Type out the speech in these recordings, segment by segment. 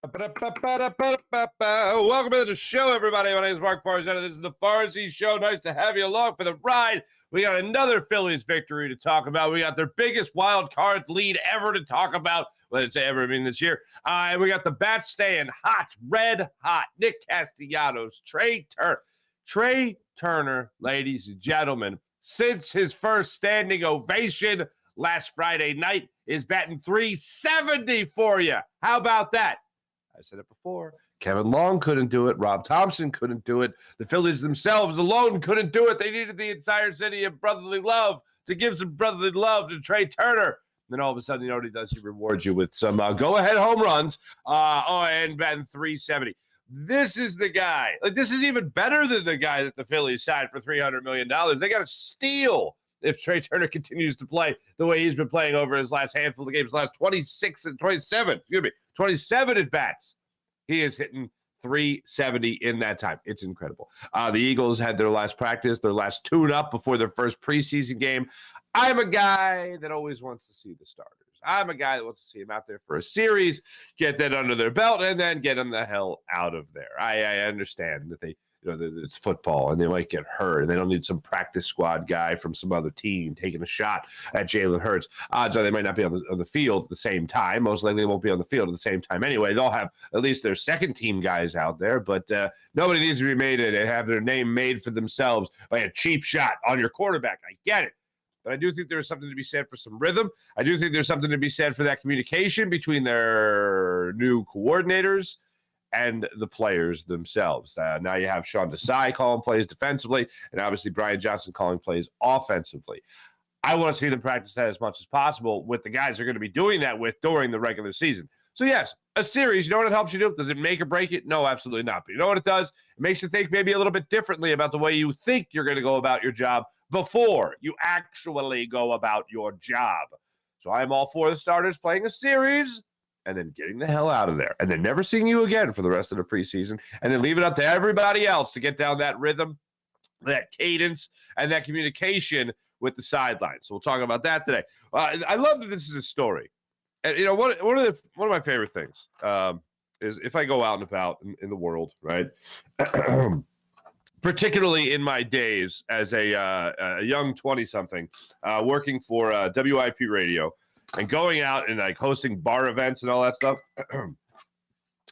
Welcome to the show, everybody. My name is Mark Farzyshow. This is the farzyshow. Nice to have you along for the ride. We got another Phillies victory to talk about. We got their biggest wild card lead ever to talk about. Let it say ever, I mean this year. And we got the bats staying hot, red hot. Nick Castellanos, Trey Turner, ladies and gentlemen, since his first standing ovation last Friday night, is batting .370 for you. How about that? I said it before. Kevin Long couldn't do it. Rob Thompson couldn't do it. The Phillies themselves alone couldn't do it. They needed the entire city of brotherly love to give some brotherly love to Trey Turner. Then all of a sudden, you know what he does? He rewards you with some go-ahead home runs and batting .370. This is the guy. Like, this is even better than the guy that the Phillies signed for $300 million. They got to steal if Trey Turner continues to play the way he's been playing over his last handful of games, last 27 at bats. He is hitting .370 in that time. It's incredible. The Eagles had their last practice, their last tune-up before their first preseason game. I'm a guy that always wants to see the starters. I'm a guy that wants to see them out there for a series, get that under their belt, and then get them the hell out of there. I understand that it's football and they might get hurt and they don't need some practice squad guy from some other team taking a shot at Jalen Hurts. Odds are they might not be on the field at the same time. Most likely they won't be on the field at the same time anyway. They'll have at least their second team guys out there, but nobody needs to be made and have their name made for themselves by a cheap shot on your quarterback. I get it. But I do think there's something to be said for some rhythm. I do think there's something to be said for that communication between their new coordinators and the players themselves. Now you have Sean Desai calling plays defensively, and obviously Brian Johnson calling plays offensively. I want to see them practice that as much as possible with the guys they're going to be doing that with during the regular season. So yes, a series, you know what it helps you do? Does it make or break it? No, absolutely not. But you know what it does? It makes you think maybe a little bit differently about the way you think you're going to go about your job before you actually go about your job. So I'm all for the starters playing a series and then getting the hell out of there, and then never seeing you again for the rest of the preseason, and then leave it up to everybody else to get down that rhythm, that cadence, and that communication with the sidelines. So we'll talk about that today. I love that this is a story. And, you know, one of my favorite things is if I go out and about in the world, right, particularly in my days as a young 20-something working for WIP radio, and going out and like hosting bar events and all that stuff.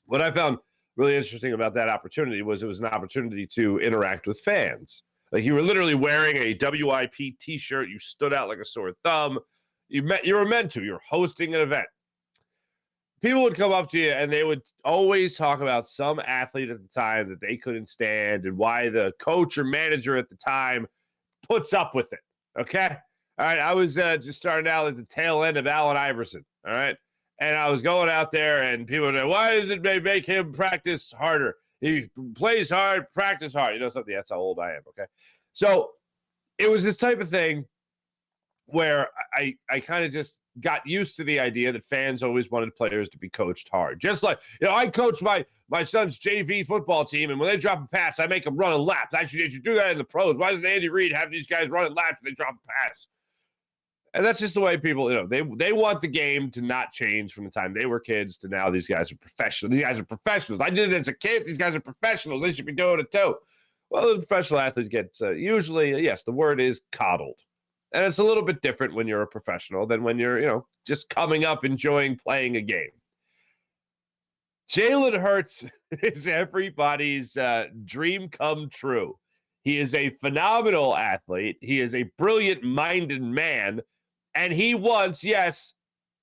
What I found really interesting about that opportunity was it was an opportunity to interact with fans. Like, you were literally wearing a WIP t-shirt. You stood out like a sore thumb. You were meant to. You're hosting an event. People would come up to you and they would always talk about some athlete at the time that they couldn't stand and why the coach or manager at the time puts up with it. Okay? All right, I was just starting out at the tail end of Allen Iverson, all right? And I was going out there, and people would say, why does it make him practice harder? He plays hard, practice hard. You know something? That's how old I am, okay? So it was this type of thing where I kind of just got used to the idea that fans always wanted players to be coached hard. Just like, you know, I coach my son's JV football team, and when they drop a pass, I make them run a lap. They should do that in the pros. Why doesn't Andy Reid have these guys running laps when they drop a pass? And that's just the way people, you know, they want the game to not change from the time they were kids to now. These guys are professionals. These guys are professionals. I did it as a kid. These guys are professionals. They should be doing it too. Well, the professional athletes get usually, yes, the word is coddled. And it's a little bit different when you're a professional than when you're, you know, just coming up, enjoying playing a game. Jalen Hurts is everybody's dream come true. He is a phenomenal athlete. He is a brilliant-minded man. And he wants, yes,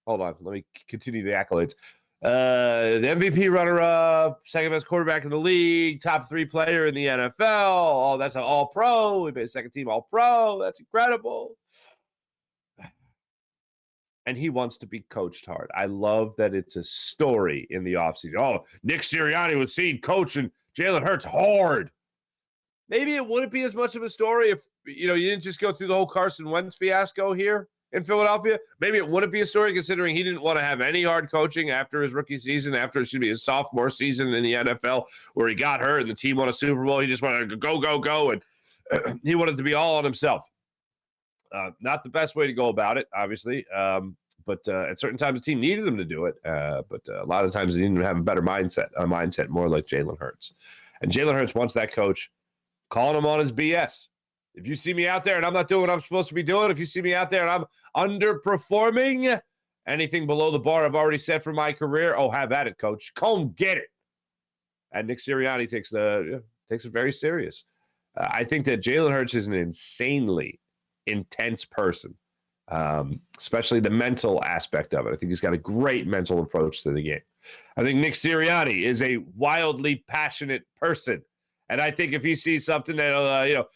hold on, let me continue the accolades. The MVP runner-up, second-best quarterback in the league, top 3 player in the NFL. Oh, that's an all-pro. He made a second-team all-pro. That's incredible. And he wants to be coached hard. I love that it's a story in the offseason. Oh, Nick Sirianni was seen coaching Jalen Hurts hard. Maybe it wouldn't be as much of a story if, you know, you didn't just go through the whole Carson Wentz fiasco here in Philadelphia. Maybe it wouldn't be a story considering he didn't want to have any hard coaching after his rookie season, after his sophomore season in the NFL where he got hurt and the team won a Super Bowl. He just wanted to go, and he wanted to be all on himself. Not the best way to go about it, obviously, but at certain times the team needed him to do it. But a lot of times they needed to have a better mindset more like Jalen Hurts. And Jalen Hurts wants that coach calling him on his BS. If you see me out there and I'm not doing what I'm supposed to be doing, if you see me out there and I'm underperforming, anything below the bar I've already set for my career, oh, have at it, coach. Come get it. And Nick Sirianni takes it very serious. I think that Jalen Hurts is an insanely intense person, especially the mental aspect of it. I think he's got a great mental approach to the game. I think Nick Sirianni is a wildly passionate person. And I think if he sees something that'll,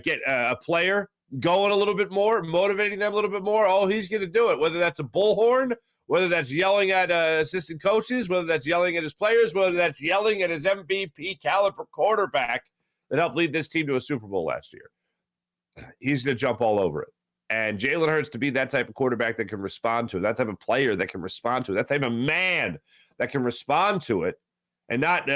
get a player going a little bit more, motivating them a little bit more, oh, he's going to do it. Whether that's a bullhorn, whether that's yelling at assistant coaches, whether that's yelling at his players, whether that's yelling at his MVP caliber quarterback that helped lead this team to a Super Bowl last year. He's going to jump all over it. And Jalen Hurts to be that type of quarterback that can respond to it, that type of player that can respond to it, that type of man that can respond to it and not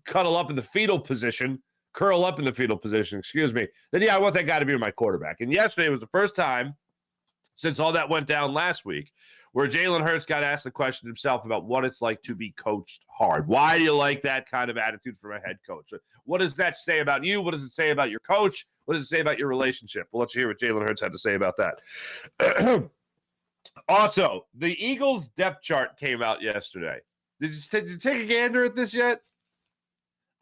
curl up in the fetal position, then yeah, I want that guy to be my quarterback. And yesterday was the first time since all that went down last week where Jalen Hurts got asked the question himself about what it's like to be coached hard. Why do you like that kind of attitude from a head coach? What does that say about you? What does it say about your coach? What does it say about your relationship? We'll let you hear what Jalen Hurts had to say about that. Also, the Eagles depth chart came out yesterday. Did you take a gander at this yet?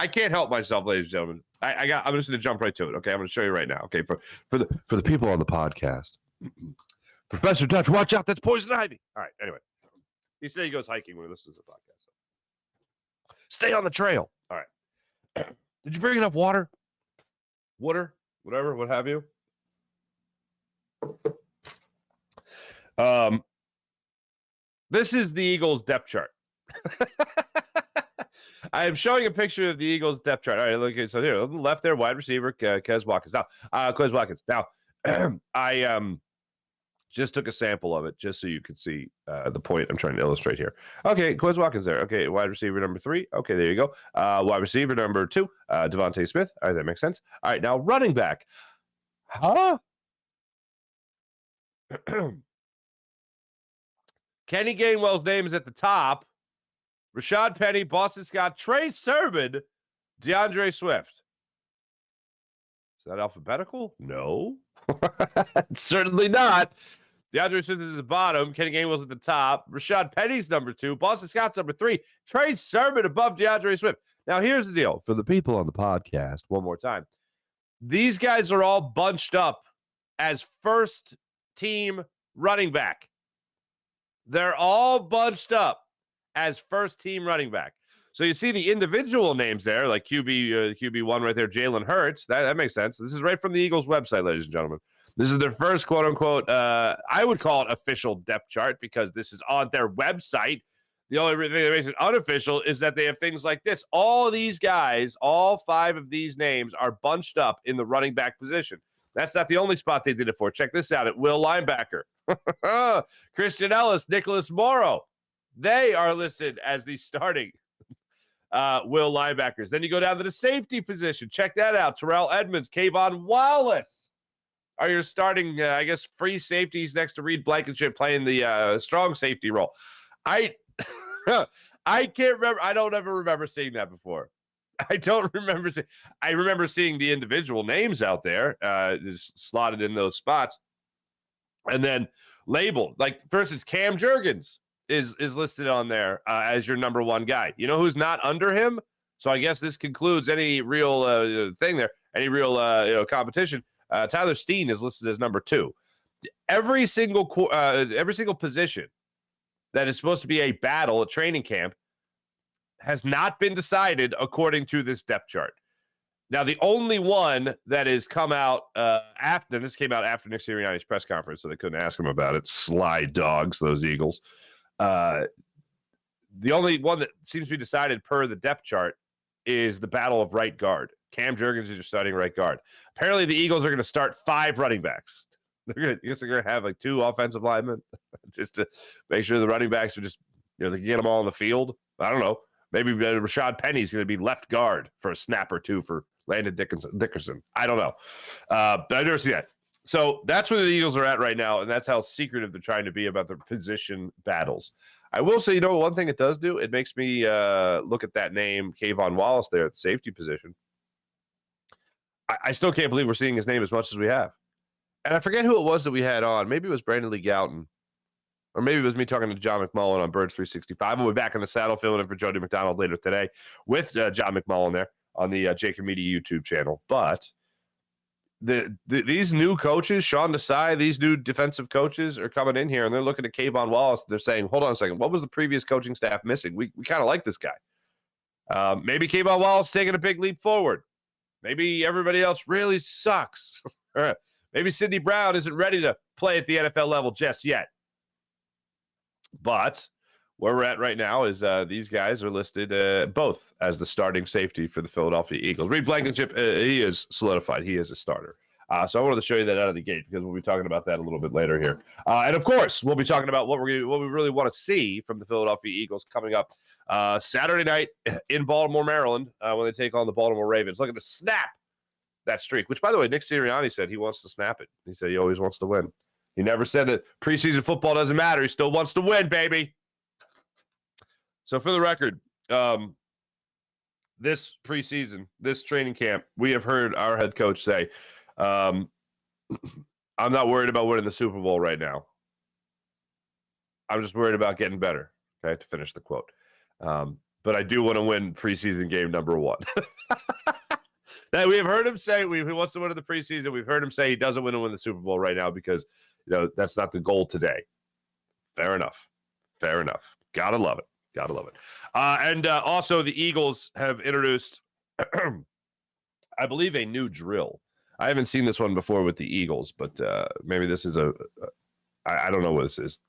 I can't help myself, ladies and gentlemen. I'm just going to jump right to it. Okay, I'm going to show you right now. Okay, for the people on the podcast. Professor Dutch, watch out! That's poison ivy. All right. Anyway, he said he goes hiking when he listens to the podcast. Stay on the trail. All right. Did you bring enough water? Water, whatever, what have you? This is the Eagles depth chart. I am showing a picture of the Eagles depth chart. All right, look. So here, on the left there, wide receiver, Quez Watkins. Now, I just took a sample of it just so you could see the point I'm trying to illustrate here. Okay, Quez Watkins there. Okay, wide receiver number 3. Okay, there you go. Wide receiver number 2, Devontae Smith. All right, that makes sense. All right, now running back. Huh? Kenny Gainwell's name is at the top. Rashad Penny, Boston Scott, Trey Sermon, DeAndre Swift. Is that alphabetical? No. Certainly not. DeAndre Swift is at the bottom. Kenny Gainwell's at the top. Rashad Penny's number 2. Boston Scott's number 3. Trey Sermon above DeAndre Swift. Now, here's the deal. For the people on the podcast, one more time. These guys are all bunched up as first-team running back. They're all bunched up as first-team running back. So you see the individual names there, like QB1 right there, Jalen Hurts. That makes sense. This is right from the Eagles website, ladies and gentlemen. This is their first quote-unquote, I would call it official depth chart because this is on their website. The only thing that makes it unofficial is that they have things like this. All these guys, all 5 of these names are bunched up in the running back position. That's not the only spot they did it for. Check this out at Will linebacker. Christian Ellis, Nicholas Morrow. They are listed as the starting Will linebackers. Then you go down to the safety position. Check that out. Terrell Edmonds, Kayvon Wallace are your starting, free safeties next to Reed Blankenship playing the strong safety role. I can't remember. I don't ever remember seeing that before. I don't remember. I remember seeing the individual names out there just slotted in those spots and then labeled. Like, for instance, Cam Jurgens is listed on there as your number 1 guy. You know who's not under him? So I guess this concludes any real thing there, any real competition. Tyler Steen is listed as number 2. Every single position that is supposed to be a battle at training camp has not been decided according to this depth chart. Now, the only one that has come out after, this came out after Nick Sirianni's press conference, so they couldn't ask him about it. Sly dogs, those Eagles. The only one that seems to be decided per the depth chart is the battle of right guard. Cam Jurgens is your starting right guard. Apparently, the Eagles are going to start 5 running backs. They're going to have like 2 offensive linemen just to make sure the running backs are just, they can get them all in the field. I don't know. Maybe Rashad Penny's going to be left guard for a snap or 2 for Landon Dickerson. I don't know. But I never see that. So that's where the Eagles are at right now, and that's how secretive they're trying to be about their position battles. I will say, one thing it does do, it makes me look at that name, Kayvon Wallace, there at the safety position. I still can't believe we're seeing his name as much as we have. And I forget who it was that we had on. Maybe it was Brandon Lee Gouton. Or maybe it was me talking to John McMullen on Birds 365. We'll be back in the saddle filling in for Jody McDonald later today with John McMullen there on the Jacob Media YouTube channel. But these new coaches, Sean Desai, these new defensive coaches are coming in here, and they're looking at Kayvon Wallace. They're saying, hold on a second, what was the previous coaching staff missing? We kind of like this guy. Maybe Kayvon Wallace taking a big leap forward. Maybe everybody else really sucks. Maybe Sidney Brown isn't ready to play at the NFL level just yet. But where we're at right now is these guys are listed both as the starting safety for the Philadelphia Eagles. Reed Blankenship, he is solidified. He is a starter. So I wanted to show you that out of the gate because we'll be talking about that a little bit later here. And, of course, we'll be talking about what we really want to see from the Philadelphia Eagles coming up Saturday night in Baltimore, Maryland, when they take on the Baltimore Ravens. Looking to snap that streak, which, by the way, Nick Sirianni said he wants to snap it. He said he always wants to win. He never said that preseason football doesn't matter. He still wants to win, baby. So for the record, this preseason, this training camp, we have heard our head coach say, I'm not worried about winning the Super Bowl right now. I'm just worried about getting better. Okay, to finish the quote. But I do want to win preseason game number 1. That we have heard him say he wants to win in the preseason. We've heard him say he doesn't want to win the Super Bowl right now because that's not the goal today. Fair enough. Gotta love it. And also the Eagles have introduced, I believe, a new drill. I haven't seen this one before with the Eagles, but maybe this is I don't know what this is.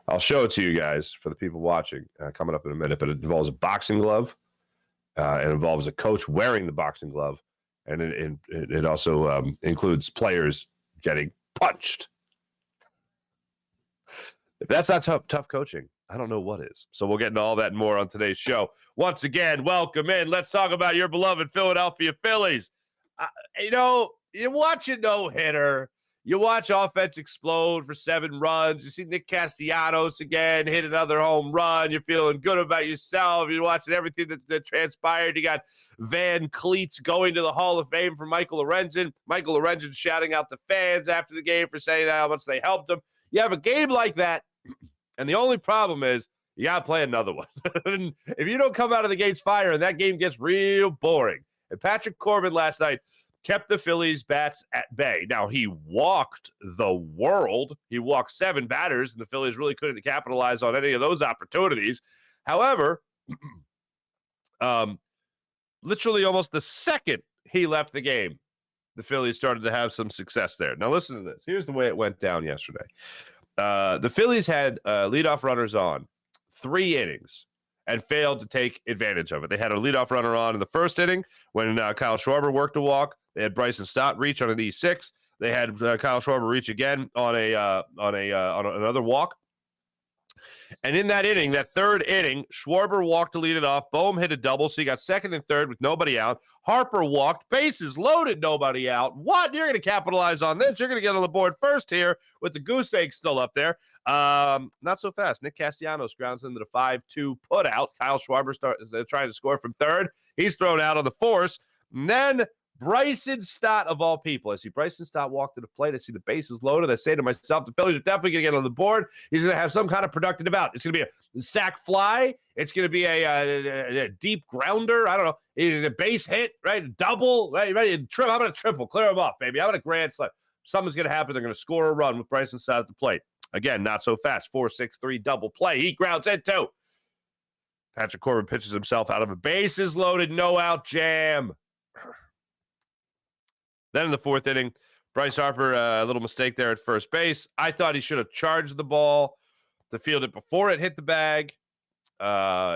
I'll show it to you guys for the people watching coming up in a minute, but it involves a boxing glove. It involves a coach wearing the boxing glove, and it also includes players getting punched. If that's not tough coaching, I don't know what is. So we'll get into all that and more on today's show. Once again, welcome in. Let's talk about your beloved Philadelphia Phillies. You watch a no-hitter. You watch offense explode for 7 runs. You see Nick Castellanos again hit another home run. You're feeling good about yourself. You're watching everything that transpired. You got Van Cleats going to the Hall of Fame for Michael Lorenzen. Michael Lorenzen shouting out the fans after the game for saying how much they helped him. You have a game like that, and the only problem is you got to play another one. If you don't come out of the gates firing, that game gets real boring. And Patrick Corbin last night kept the Phillies bats at bay. Now, he walked the world. He walked 7 batters, and the Phillies really couldn't capitalize on any of those opportunities. However, literally almost the second he left the game, the Phillies started to have some success there. Now, listen to this. Here's the way it went down yesterday. The Phillies had leadoff runners on 3 innings and failed to take advantage of it. They had a leadoff runner on in the first inning when Kyle Schwarber worked a walk. They had Bryson Stott reach on an E6. They had Kyle Schwarber reach again on another walk. And in that inning, that 3rd inning, Schwarber walked to lead it off. Bohm hit a double, so you got 2nd and 3rd with nobody out. Harper walked, bases loaded, nobody out. What? You're going to capitalize on this. You're going to get on the board first here with the goose egg still up there. Not so fast. Nick Castellanos grounds into the 5-2 put out. Kyle Schwarber trying to score from 3rd. He's thrown out on the force. And then Bryson Stott, of all people. I see Bryson Stott walk to the plate. I see the bases loaded. I say to myself, the Phillies are definitely going to get on the board. He's going to have some kind of productive out. It's going to be a sac fly. It's going to be a deep grounder. I don't know. It's a base hit, right? A double, right? How about a triple? Clear him off, baby. How about a grand slam? Something's going to happen. They're going to score a run with Bryson Stott at the plate. Again, not so fast. 4-6-3 double play. He grounds into. Patrick Corbin pitches himself out of a bases loaded, no out jam. Then in the 4th inning, Bryce Harper, a little mistake there at first base. I thought he should have charged the ball to field it before it hit the bag.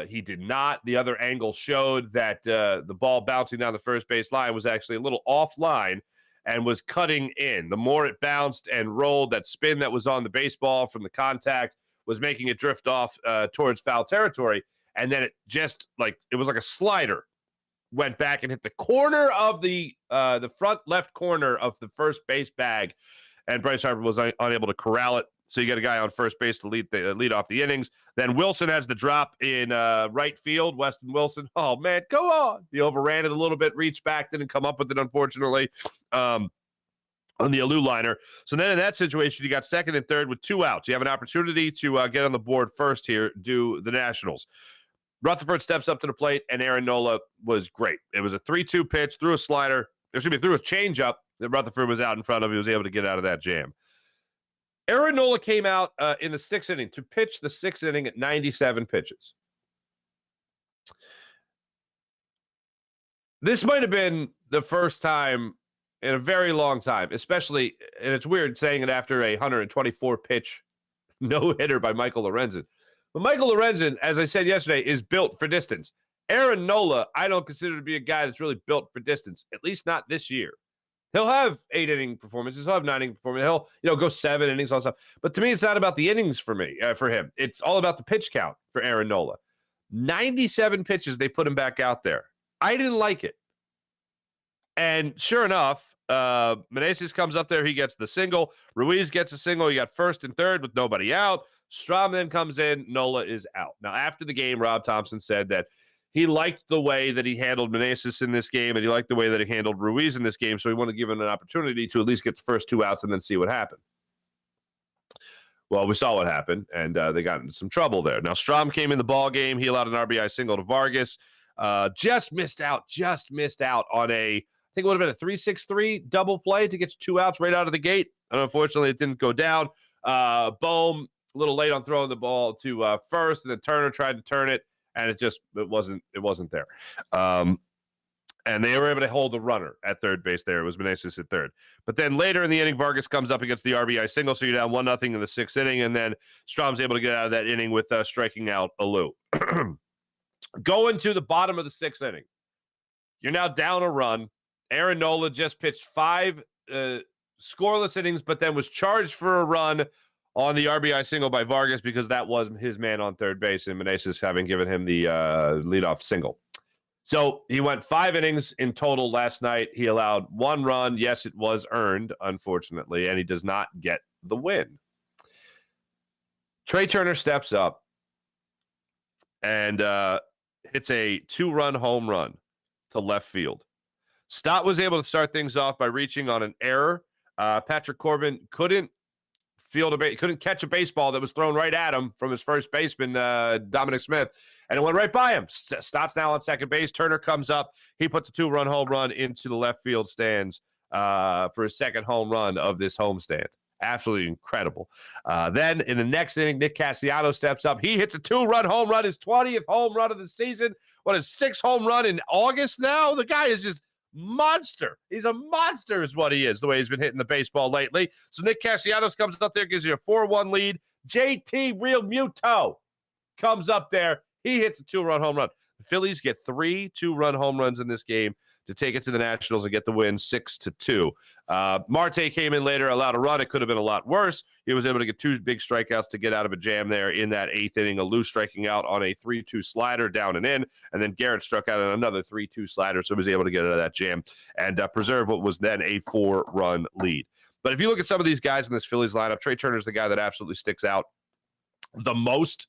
He did not. The other angle showed that the ball bouncing down the first base line was actually a little offline and was cutting in. The more it bounced and rolled, that spin that was on the baseball from the contact was making it drift off towards foul territory. And then it just it was like a slider. went back and hit the corner of the front left corner of the first base bag, and Bryce Harper was unable to corral it. So you get a guy on first base to lead off the innings. Then Wilson has the drop in right field. Weston Wilson. Oh, man, go on. He overran it a little bit, reached back, didn't come up with it, unfortunately, on the Alou liner. So then in that situation, you got second and third with 2 outs. You have an opportunity to get on the board first here, do the Nationals. Rutherford steps up to the plate, and Aaron Nola was great. It was a 3-2 pitch, threw a slider. Threw a changeup that Rutherford was out in front of. He was able to get out of that jam. Aaron Nola came out in the 6th inning to pitch the 6th inning at 97 pitches. This might have been the first time in a very long time, especially, and it's weird saying it after a 124-pitch no-hitter by Michael Lorenzen. But Michael Lorenzen, as I said yesterday, is built for distance. Aaron Nola, I don't consider to be a guy that's really built for distance, at least not this year. He'll have 8-inning performances. He'll have 9-inning performances. He'll go 7 innings, all that stuff. But to me, it's not about the innings for him. It's all about the pitch count for Aaron Nola. 97 pitches, they put him back out there. I didn't like it. And sure enough, Meneses comes up there. He gets the single. Ruiz gets a single. You got first and third with nobody out. Strom then comes in. Nola is out. Now, after the game, Rob Thompson said that he liked the way that he handled Meneses in this game, and he liked the way that he handled Ruiz in this game, so he wanted to give him an opportunity to at least get the first 2 outs and then see what happened. Well, we saw what happened, and they got into some trouble there. Now, Strom came in the ball game. He allowed an RBI single to Vargas. Just missed out on I think it would have been a 3-6-3 double play to get 2 outs right out of the gate. And unfortunately, it didn't go down. Bohm, a little late on throwing the ball to first, and then Turner tried to turn it. And it wasn't there. And they were able to hold the runner at third base there. It was Meneses at third. But then later in the inning, Vargas comes up against the RBI single, so you're down 1-0 in the 6th inning, and then Strom's able to get out of that inning with striking out Alou. Going to the bottom of the 6th inning, you're now down a run. Aaron Nola just pitched 5 scoreless innings, but then was charged for a run on the RBI single by Vargas because that was his man on third base, and Meneses having given him the leadoff single. So he went 5 innings in total last night. He allowed 1 run. Yes, it was earned, unfortunately, and he does not get the win. Trey Turner steps up and hits a 2-run home run to left field. Stott was able to start things off by reaching on an error. Patrick Corbin couldn't catch a baseball that was thrown right at him from his first baseman, Dominic Smith, and it went right by him. Stott's now on second base. Turner comes up. He puts a 2-run home run into the left field stands for his second home run of this homestand. Absolutely incredible. Then in the next inning, Nick Castellanos steps up. He hits a 2-run home run, his 20th home run of the season. What, his 6th home run in August now? The guy is just monster. He's a monster is what he is, the way he's been hitting the baseball lately. So Nick Castellanos comes up there, gives you a 4-1 lead. JT Real Muto comes up there. He hits a 2-run home run. The Phillies get 3 2-run home runs in this game to take it to the Nationals and get the win 6-2. Marte came in later, allowed a run. It could have been a lot worse. He was able to get 2 big strikeouts to get out of a jam there in that 8th inning. Alou striking out on a 3-2 slider down and in, and then Garrett struck out on another 3-2 slider, so he was able to get out of that jam and preserve what was then a 4-run lead. But if you look at some of these guys in this Phillies lineup, Trey Turner's the guy that absolutely sticks out the most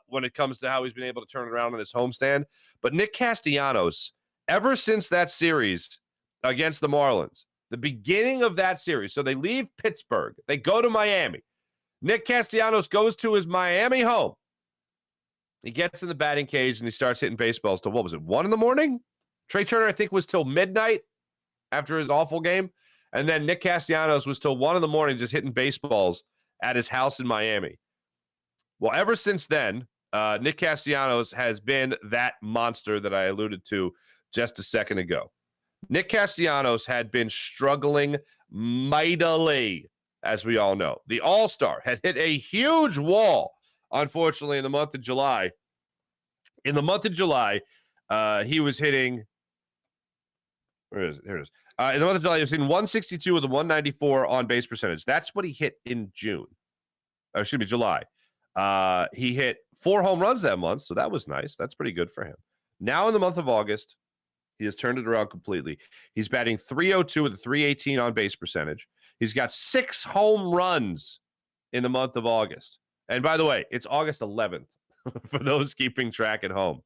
when it comes to how he's been able to turn it around on this homestand. But Nick Castellanos, ever since that series against the Marlins, the beginning of that series, so they leave Pittsburgh, they go to Miami. Nick Castellanos goes to his Miami home. He gets in the batting cage and he starts hitting baseballs till, 1 in the morning? Trey Turner, I think, was till midnight after his awful game. And then Nick Castellanos was till 1 in the morning just hitting baseballs at his house in Miami. Well, ever since then, Nick Castellanos has been that monster that I alluded to just a second ago. Nick Castellanos had been struggling mightily, as we all know. The All-Star had hit a huge wall, unfortunately, in the month of July. In the month of July, he was hitting... Where is it? Here it is. In the month of July, he was hitting 162 with a 194 on-base percentage. That's what he hit in June. July. He hit 4 home runs that month, so that was nice. That's pretty good for him. Now in the month of August, He has turned it around completely. He's batting .302 with a .318 on base percentage. He's got 6 home runs in the month of August. And by the way, it's August 11th for those keeping track at home.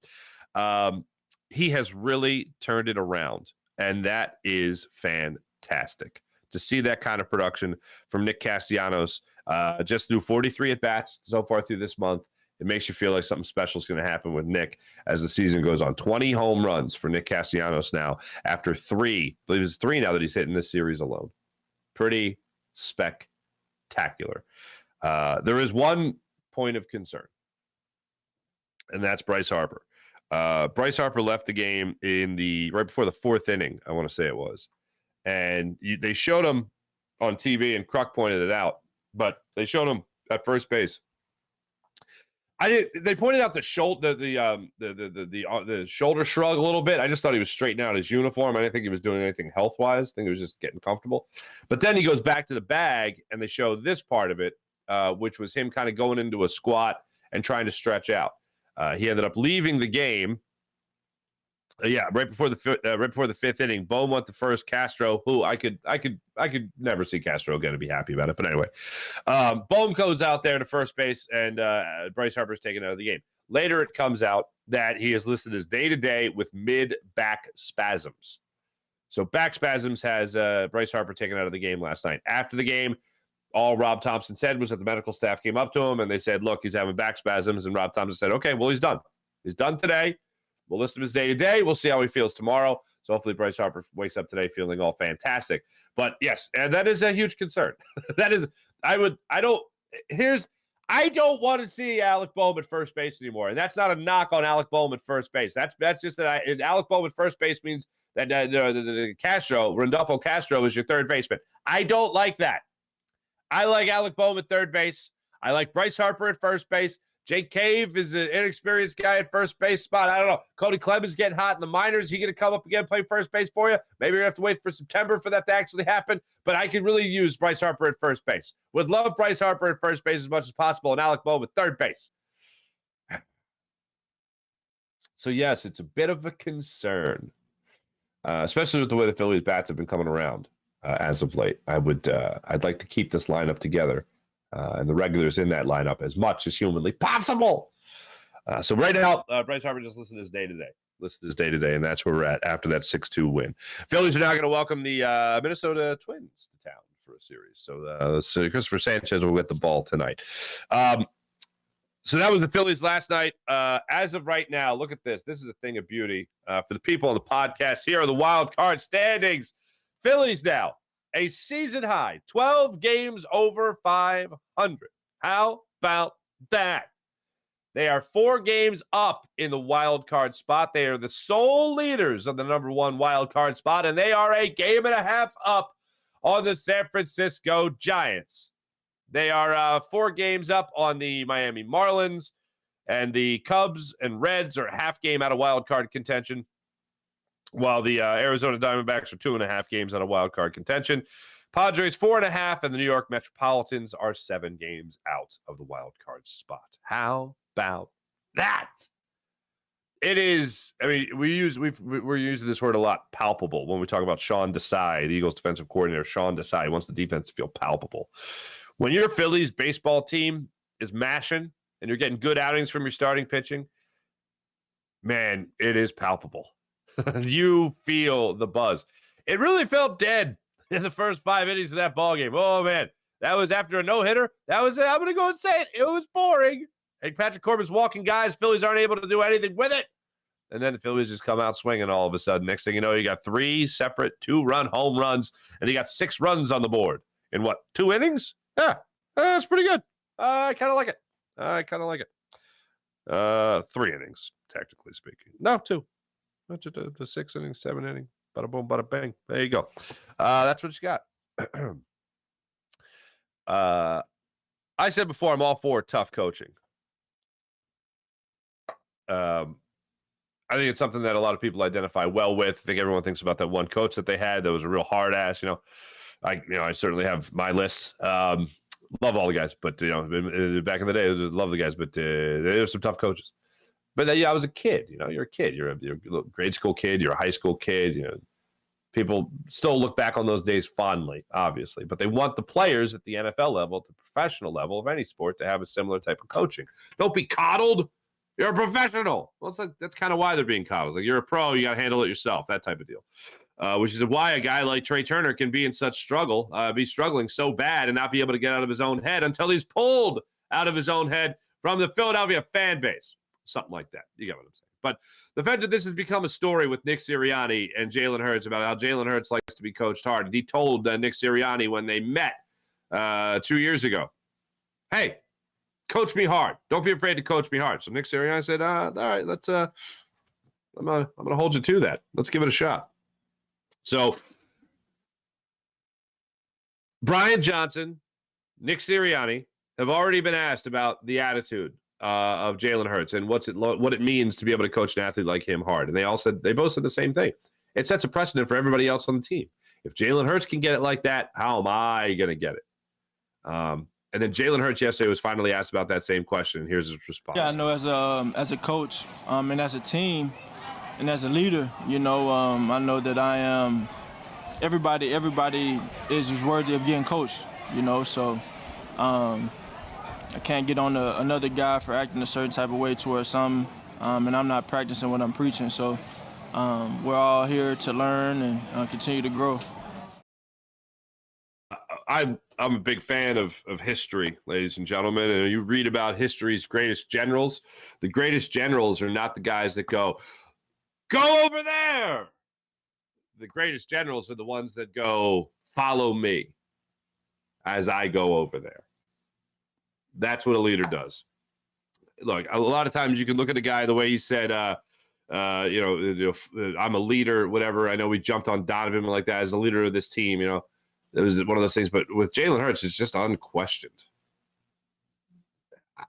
He has really turned it around, and that is fantastic. To see that kind of production from Nick Castellanos just through 43 at-bats so far through this month, it makes you feel like something special is going to happen with Nick as the season goes on. 20 home runs for Nick Castellanos now after 3. I believe it's 3 now that he's hit in this series alone. Pretty spectacular. There is one point of concern, and that's Bryce Harper. Bryce Harper left the game right before the 4th inning, I want to say it was. And they showed him on TV, and Kruk pointed it out, but they showed him at first base. They pointed out the shoulder, the shoulder shrug a little bit. I just thought he was straightening out his uniform. I didn't think he was doing anything health-wise. I think he was just getting comfortable. But then he goes back to the bag, and they show this part of it, which was him kind of going into a squat and trying to stretch out. He ended up leaving the game. Right before the 5th inning, Bohm went the first. Castro, who I could never see Castro again and be happy about it. But anyway, Bohm goes out there to first base, and Bryce Harper's taken out of the game. Later, it comes out that he is listed as day-to-day with mid-back spasms. So back spasms has Bryce Harper taken out of the game last night. After the game, all Rob Thompson said was that the medical staff came up to him, and they said, look, he's having back spasms. And Rob Thompson said, okay, well, he's done. He's done today. We'll list him as day-to-day. We'll see how he feels tomorrow. So hopefully Bryce Harper wakes up today feeling all fantastic. But yes, and that is a huge concern. I don't want to see Alec Bohm at first base anymore. And that's not a knock on Alec Bohm at first base. That's just that Alec Bohm at first base means that Randolfo Castro is your third baseman. I don't like that. I like Alec Bohm at third base. I like Bryce Harper at first base. Jake Cave is an inexperienced guy at first base spot. I don't know. Cody Clemens getting hot in the minors. Is he going to come up again and play first base for you? Maybe you're going to have to wait for September for that to actually happen. But I could really use Bryce Harper at first base. Would love Bryce Harper at first base as much as possible, and Alec Bohm at third base. So, yes, it's a bit of a concern, especially with the way the Phillies bats have been coming around as of late. I'd like to keep this lineup together. And the regulars in that lineup as much as humanly possible. So right now, Bryce Harper just listed his day-to-day. And that's where we're at after that 6-2 win. Phillies are now going to welcome the Minnesota Twins to town for a series. So Christopher Sanchez will get the ball tonight. So that was the Phillies last night. As of right now, look at this. This is a thing of beauty. For the people on the podcast, here are the wild card standings. Phillies now. A season high, 12 games over 500. How about that? They are 4 games up in the wild card spot. They are the sole leaders of the number 1 wild card spot, and they are a game and a half up on the San Francisco Giants. They are 4 games up on the Miami Marlins, and the Cubs and Reds are half game out of wild card contention, while the Arizona Diamondbacks are 2.5 games out of wild card contention. Padres 4.5, and the New York Metropolitans are 7 games out of the wild card spot. How about that? It is. I mean, we're using this word a lot. Palpable when we talk about Sean Desai, the Eagles defensive coordinator. Sean Desai wants the defense to feel palpable. When your Phillies baseball team is mashing and you're getting good outings from your starting pitching, man, it is palpable. You feel the buzz. It really felt dead in the first 5 innings of that ball game. Oh, man. That was after a no-hitter. That was it. I'm going to go and say it. It was boring. And Patrick Corbin's walking guys. Phillies aren't able to do anything with it. And then the Phillies just come out swinging all of a sudden. Next thing you know, you got 3 separate 2-run home runs, and you got 6 runs on the board. In what, 2 innings? Yeah, that's pretty good. I kind of like it. 3 innings, technically speaking. No, 2. The 6 innings, 7 inning, bada boom, bada bang. There you go. That's what you got. I said before, I'm all for tough coaching. I think it's something that a lot of people identify well with. I think everyone thinks about that one coach that they had that was a real hard ass. I certainly have my list. Love all the guys, but back in the day, love the guys, but there were some tough coaches. But then, I was a kid. You're a kid. You're a little grade school kid. You're a high school kid. People still look back on those days fondly, obviously. But they want the players at the NFL level, at the professional level of any sport, to have a similar type of coaching. Don't be coddled. You're a professional. Well, that's kind of why they're being coddled. Like, you're a pro, you got to handle it yourself, that type of deal. Which is why a guy like Trey Turner can be in such struggle, be struggling so bad and not be able to get out of his own head until he's pulled out of his own head from the Philadelphia fan base. Something like that. You get what I'm saying. But the fact that this has become a story with Nick Sirianni and Jalen Hurts about how Jalen Hurts likes to be coached hard. And he told Nick Sirianni when they met 2 years ago, hey, coach me hard. Don't be afraid to coach me hard. So Nick Sirianni said, all right, let's I'm gonna hold you to that. Let's give it a shot. So Brian Johnson, Nick Sirianni have already been asked about the attitude of Jalen Hurts and what it means to be able to coach an athlete like him hard. And they both said the same thing. It sets a precedent for everybody else on the team. If Jalen Hurts can get it like that, how am I going to get it? And then Jalen Hurts yesterday was finally asked about that same question, and here's his response. Yeah, I know as a coach and as a team and as a leader, I know that I am. Everybody is worthy of getting coached, So I can't get on another guy for acting a certain type of way towards something, and I'm not practicing what I'm preaching. So we're all here to learn and continue to grow. I'm a big fan of history, ladies and gentlemen, and you read about history's greatest generals. The greatest generals are not the guys that go over there. The greatest generals are the ones that go, follow me as I go over there. That's what a leader does. Look, a lot of times you can look at a guy the way he said, I'm a leader, whatever. I know we jumped on Donovan like that as the leader of this team, It was one of those things, but with Jalen Hurts, it's just unquestioned.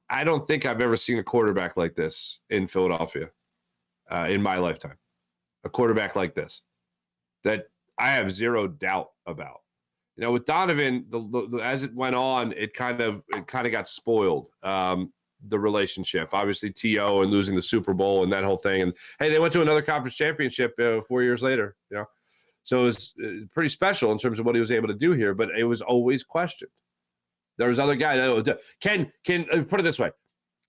I don't think I've ever seen a quarterback like this in Philadelphia in my lifetime. A quarterback like this that I have zero doubt about. With Donovan, as it went on, it kind of got spoiled. The relationship, obviously, T.O. and losing the Super Bowl and that whole thing, and hey, they went to another conference championship 4 years later. So it was pretty special in terms of what he was able to do here, but it was always questioned. There was other guys that can put it this way: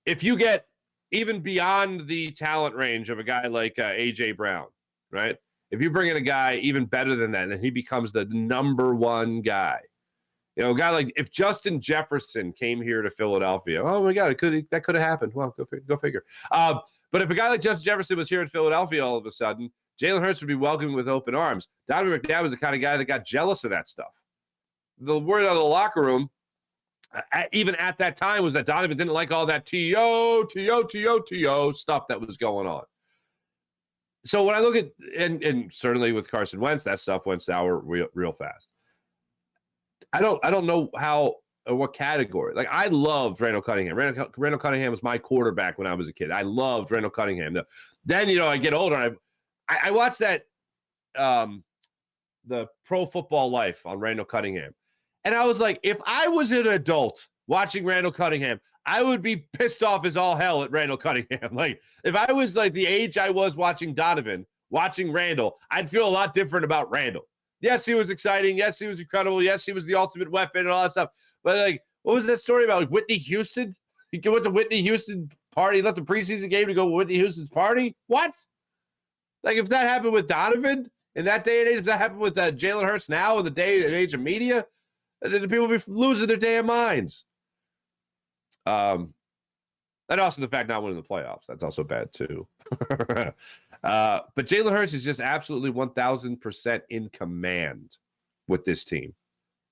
if you get even beyond the talent range of a guy like A.J. Brown, right? If you bring in a guy even better than that, then he becomes the number one guy. A guy like if Justin Jefferson came here to Philadelphia, oh my God, that could have happened. Well, go figure. But if a guy like Justin Jefferson was here in Philadelphia all of a sudden, Jalen Hurts would be welcomed with open arms. Donovan McNabb was the kind of guy that got jealous of that stuff. The word out of the locker room, even at that time, was that Donovan didn't like all that T.O. stuff that was going on. So when I look at, and certainly with Carson Wentz, that stuff went sour real fast. I don't know how or what category. Like, I loved Randall Cunningham. Randall Cunningham was my quarterback when I was a kid. I loved Randall Cunningham. Then, I get older and I watched that, the Pro Football Life on Randall Cunningham. And I was like, if I was an adult watching Randall Cunningham, I would be pissed off as all hell at Randall Cunningham. Like, if I was like the age I was watching Donovan, watching Randall, I'd feel a lot different about Randall. Yes, he was exciting. Yes, he was incredible. Yes, he was the ultimate weapon and all that stuff. But, like, what was that story about? Like, Whitney Houston? He went to Whitney Houston party. He left the preseason game to go to Whitney Houston's party? What? Like, if that happened with Donovan in that day and age, if that happened with Jalen Hurts now in the day and age of media, people would be losing their damn minds. And also the fact not winning the playoffs. That's also bad, too. But Jalen Hurts is just absolutely 1,000% in command with this team.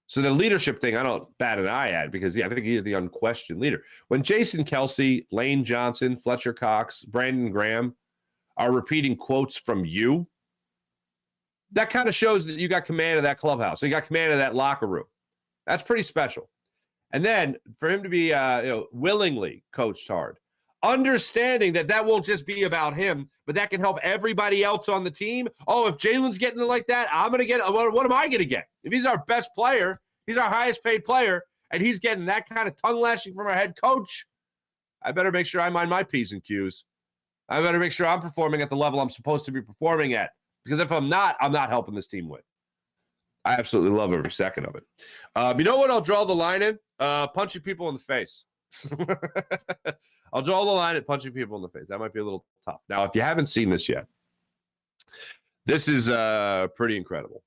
So the leadership thing, I don't bat an eye at because, I think he is the unquestioned leader. When Jason Kelsey, Lane Johnson, Fletcher Cox, Brandon Graham are repeating quotes from you, that kind of shows that you got command of that clubhouse. You got command of that locker room. That's pretty special. And then for him to be willingly coached hard, understanding that won't just be about him, but that can help everybody else on the team. Oh, if Jalen's getting it like that, I'm going to get – what am I going to get? If he's our best player, he's our highest paid player, and he's getting that kind of tongue lashing from our head coach, I better make sure I mind my P's and Q's. I better make sure I'm performing at the level I'm supposed to be performing at. Because if I'm not helping this team win. I absolutely love every second of it. You know what I'll draw the line in? Punching people in the face. I'll draw the line at punching people in the face. That might be a little tough. Now, if you haven't seen this yet, this is pretty incredible.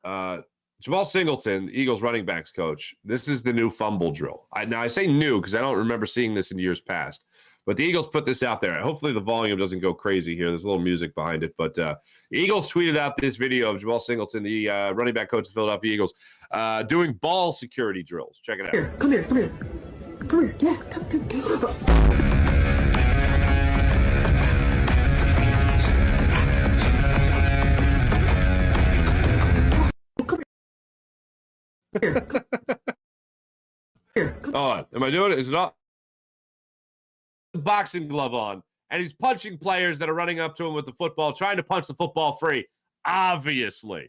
Jamal Singleton, Eagles running backs coach, this is the new fumble drill. Now, I say new because I don't remember seeing this in years past. But the Eagles put this out there. Hopefully the volume doesn't go crazy here. There's a little music behind it. But the Eagles tweeted out this video of Jamal Singleton, the running back coach of the Philadelphia Eagles, doing ball security drills. Check it out. Come here. Yeah, come. Here. On. Am I doing it? Is it not? Boxing glove on, and he's punching players that are running up to him with the football, trying to punch the football free. Obviously.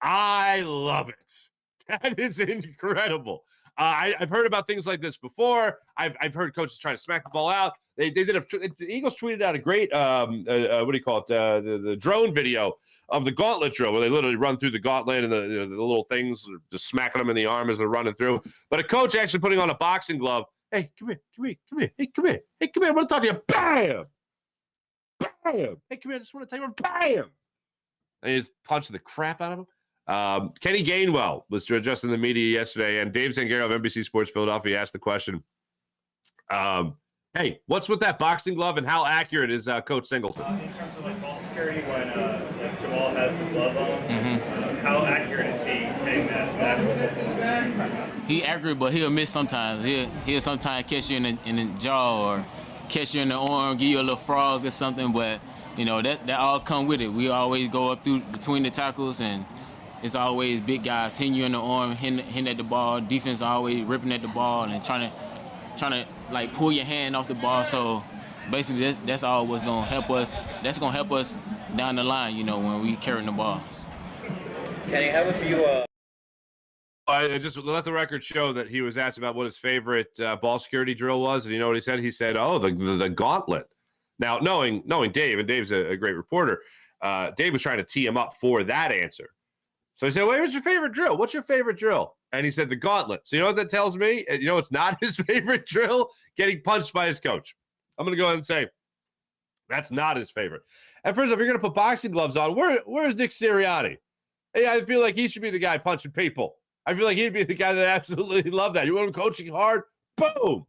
I love it. That is incredible. I've heard about things like this before. I've heard coaches trying to smack the ball out. They did the Eagles tweeted out a great what do you call it? The drone video of the gauntlet drill where they literally run through the gauntlet and the little things just smacking them in the arm as they're running through. But a coach actually putting on a boxing glove. Hey, come here. Hey, come here. I want to talk to you. Bam! Bam! Hey, come here. I just want to tell you. Bam! And he's punching the crap out of him. Kenny Gainwell was addressing the media yesterday, and Dave Zangaro of NBC Sports Philadelphia asked the question, hey, what's with that boxing glove and how accurate is Coach Singleton? In terms of ball security, when Jamal has the glove on, how accurate is he hitting that? He accurate, but he'll miss sometimes. He'll sometimes catch you in the jaw or catch you in the arm, give you a little frog or something. But that all come with it. We always go up through between the tackles, and it's always big guys hitting you in the arm, hitting at the ball. Defense always ripping at the ball and trying to like pull your hand off the ball. So basically, that's all what's gonna help us. That's gonna help us down the line. When we carrying the ball. Kenny, how would you? I just let the record show that he was asked about what his favorite ball security drill was, and you know what he said? He said, "Oh, the gauntlet." Now, knowing Dave, and Dave's a great reporter, Dave was trying to tee him up for that answer. So he said, "Wait, what's your favorite drill? What's your favorite drill?" And he said, "The gauntlet." So you know what that tells me? It's not his favorite drill. Getting punched by his coach. I'm going to go ahead and say that's not his favorite. And first, if you're going to put boxing gloves on, where's Nick Sirianni? Hey, I feel like he should be the guy punching people. I feel like he'd be the guy that absolutely loved that. You want him coaching hard? Boom.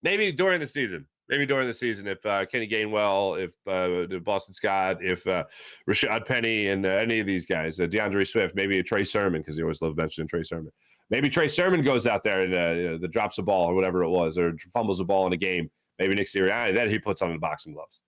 Maybe during the season, if Kenny Gainwell, if Boston Scott, if Rashad Penny and any of these guys, DeAndre Swift, maybe Trey Sermon, because he always loved mentioning Trey Sermon. Maybe Trey Sermon goes out there and drops a ball or whatever it was, or fumbles a ball in a game. Maybe Nick Sirianni, then he puts on the boxing gloves.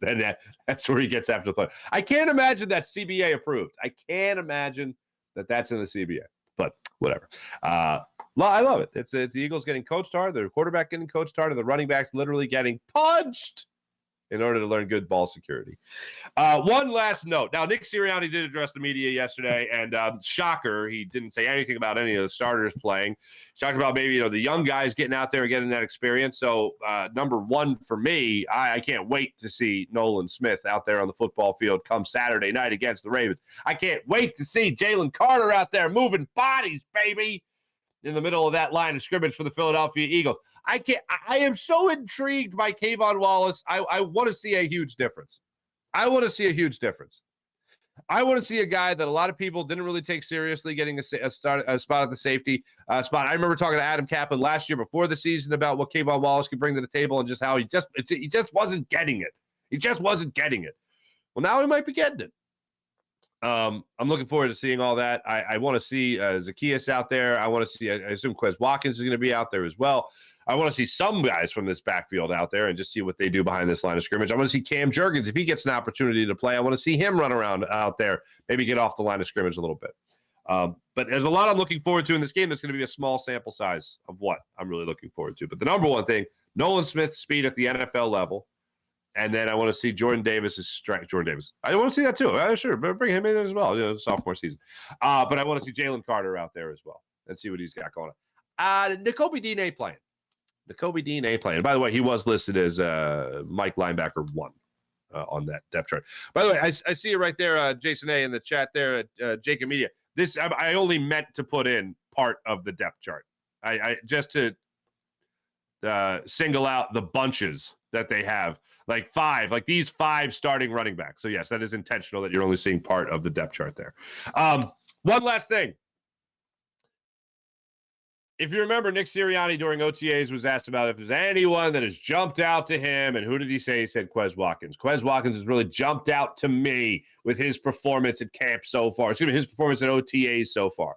Then that's where he gets after the play. I can't imagine that's CBA approved. I can't imagine that's in the CBA, but whatever. I love it. It's the Eagles getting coached hard, the quarterback getting coached hard, and the running backs literally getting punched in order to learn good ball security. One last note. Now, Nick Sirianni did address the media yesterday, and shocker, he didn't say anything about any of the starters playing. He talked about maybe the young guys getting out there and getting that experience. So, number one for me, I can't wait to see Nolan Smith out there on the football field come Saturday night against the Ravens. I can't wait to see Jalen Carter out there moving bodies, baby, in the middle of that line of scrimmage for the Philadelphia Eagles. I am so intrigued by Kayvon Wallace. I want to see a huge difference. I want to see a guy that a lot of people didn't really take seriously getting a spot at the safety spot. I remember talking to Adam Kaplan last year before the season about what Kayvon Wallace could bring to the table and just how he just wasn't getting it. He just wasn't getting it. Well, now he might be getting it. I'm looking forward to seeing all that. I want to see Zacchaeus out there. I want to see, I assume Quez Watkins is going to be out there as well. I want to see some guys from this backfield out there and just see what they do behind this line of scrimmage. I want to see Cam Jurgens. If he gets an opportunity to play, I want to see him run around out there, maybe get off the line of scrimmage a little bit. But there's a lot I'm looking forward to in this game. That's going to be a small sample size of what I'm really looking forward to. But the number one thing, Nolan Smith's speed at the NFL level. And then I want to see Jordan Davis's strength. Jordan Davis. I want to see that too. Sure, bring him in as well. Sophomore season. But I want to see Jalen Carter out there as well and see what he's got going on. N'Kobe Dean ain't playing. Nakobe Dean ain't playing. By the way, he was listed as Mike linebacker 1 on that depth chart. By the way, I see it right there, Jason A. in the chat there at Jacob Media. This I only meant to put in part of the depth chart. I just to single out the bunches that they have, like these 5 starting running backs. So yes, that is intentional that you're only seeing part of the depth chart there. One last thing. If you remember, Nick Sirianni during OTAs was asked about if there's anyone that has jumped out to him, and who did he say? He said Quez Watkins. Quez Watkins has really jumped out to me with his performance at camp so far. Excuse me, his performance at OTAs so far.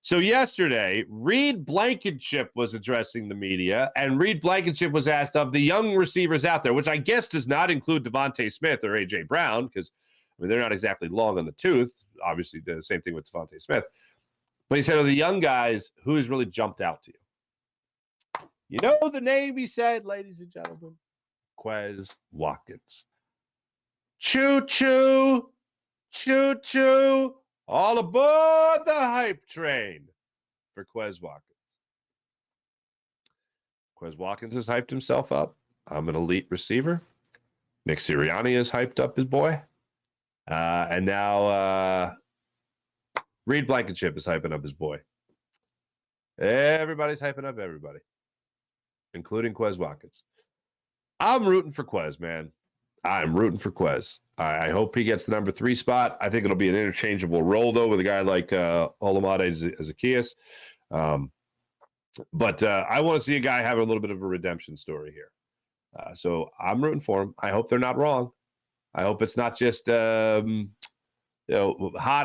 So yesterday, Reed Blankenship was addressing the media, and Reed Blankenship was asked of the young receivers out there, which I guess does not include Devontae Smith or A.J. Brown, because they're not exactly long on the tooth. Obviously, the same thing with Devontae Smith. But he said, of the young guys, who has really jumped out to you? You know the name, he said, ladies and gentlemen? Quez Watkins. Choo-choo, choo-choo, all aboard the hype train for Quez Watkins. Quez Watkins has hyped himself up. I'm an elite receiver. Nick Sirianni has hyped up his boy. And now Reed Blankenship is hyping up his boy. Everybody's hyping up everybody, including Quez Watkins. I'm rooting for Quez, man. I'm rooting for Quez. I hope he gets the number 3 spot. I think it'll be an interchangeable role, though, with a guy like Olamide Zaccheaus. But I want to see a guy have a little bit of a redemption story here. So I'm rooting for him. I hope they're not wrong. I hope it's not just hot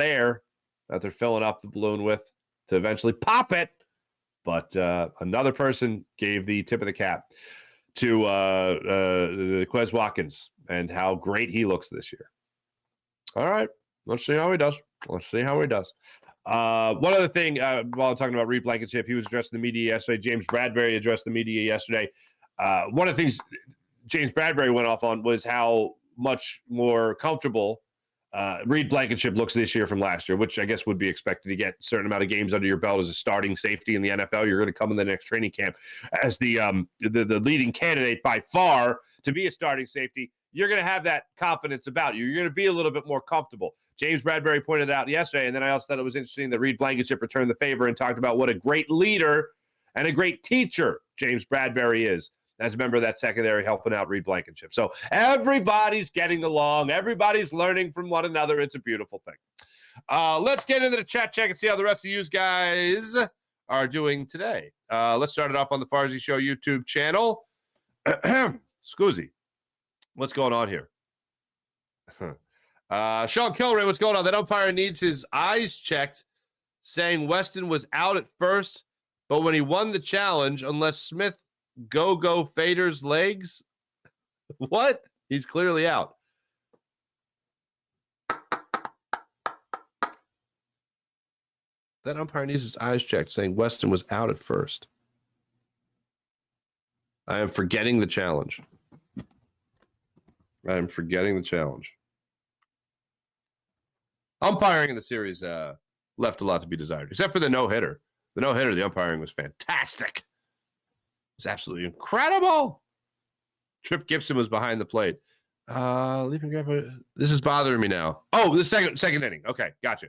air that they're filling up the balloon with to eventually pop it. But another person gave the tip of the cap to Quez Watkins and how great he looks this year. All right. Let's see how he does. One other thing, while I'm talking about Reed Blankenship, he was addressing the media yesterday. James Bradbury addressed the media yesterday. One of the things James Bradbury went off on was how much more comfortable Reed Blankenship looks this year from last year, which I guess would be expected to get a certain amount of games under your belt as a starting safety in the NFL. You're going to come in the next training camp as the leading candidate by far to be a starting safety. You're going to have that confidence about you. You're going to be a little bit more comfortable. James Bradbury pointed out yesterday, and then I also thought it was interesting that Reed Blankenship returned the favor and talked about what a great leader and a great teacher James Bradbury is as a member of that secondary helping out Reed Blankenship. So everybody's getting along. Everybody's learning from one another. It's a beautiful thing. Let's get into the chat check and see how the rest of you guys are doing today. Let's start it off on the Farzy Show YouTube channel. Scoozy, what's going on here? Sean Kilray, what's going on? That umpire needs his eyes checked, saying Weston was out at first, but when he won the challenge, unless Smith go Fader's legs, what? He's clearly out. That umpire needs his eyes checked, saying Weston was out at first. I am forgetting the challenge. Umpiring in the series left a lot to be desired, except for the no-hitter. The no-hitter, the umpiring was fantastic. It was absolutely incredible. Trip Gibson was behind the plate. This is bothering me now. Oh, the second inning. Okay, gotcha.